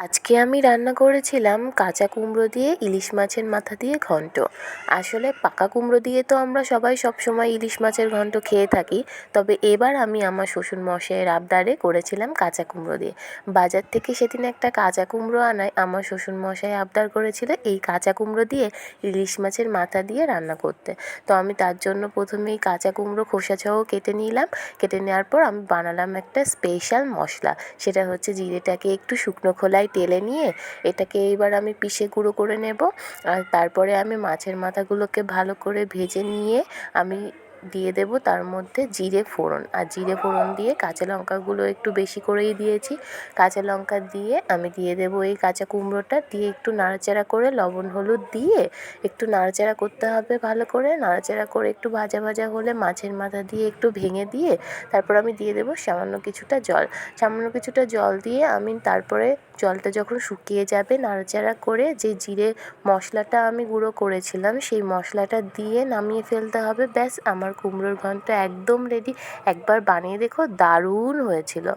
আজকে আমি রান্না করেছিলাম কাঁচা কুমড়ো দিয়ে ইলিশ মাছের মাথা দিয়ে ঘন্ট। আসলে পাকা কুমড়ো দিয়ে তো আমরা সবাই সবসময় ইলিশ মাছের ঘন্ট খেয়ে থাকি, তবে এবার আমি আমার শ্বশুরমশাইয়ের আবদারে করেছিলাম কাঁচা কুমড়ো দিয়ে। বাজার থেকে সেদিন একটা কাঁচা কুমড়ো আনায় আমার শ্বশুরমশাই আবদার করেছিল এই কাঁচা কুমড়ো দিয়ে ইলিশ মাছের মাথা দিয়ে রান্না করতে। তো আমি তার জন্য প্রথমেই কাঁচা কুমড়ো খোসাসহ কেটে নিলাম। কেটে নেওয়ার পর আমি বানালাম একটা স্পেশাল মশলা। সেটা হচ্ছে জিরেটাকে একটু শুকনো খোলায় টেলে নিয়ে এটাকে এইবার আমি পিষে গুঁড়ো করে নেব। আর তারপরে আমি মাছের মাথাগুলোকে ভালো করে ভেজে নিয়ে আমি দিয়ে দেব তার মধ্যে জিরে ফোড়ন। আর জিরে ফোড়ন দিয়ে কাঁচা লঙ্কাগুলো একটু বেশি করেই দিয়েছি। কাঁচা লঙ্কা দিয়ে আমি দিয়ে দেব এই কাঁচা কুমড়োটা, দিয়ে একটু নাড়াচাড়া করে লবণ হলুদ দিয়ে একটু নাড়াচাড়া করতে হবে ভালো করে। নাড়াচাড়া করে একটু ভাজা ভাজা হলে মাছের মাথা দিয়ে একটু ভেঙে দিয়ে তারপর আমি দিয়ে দেব সামান্য কিছুটা জল। সামান্য কিছুটা জল দিয়ে আমি তারপরে জলটা যখন শুকিয়ে যাবে নাড়াচাড়া করে যে জিরে মশলাটা আমি গুঁড়ো করেছিলাম সেই মশলাটা দিয়ে নামিয়ে ফেলতে হবে। ব্যাস, আমার কুমড়োর ঘন্ট একদম রেডি। একবার বানিয়ে দেখো, দারুণ হয়েছিল।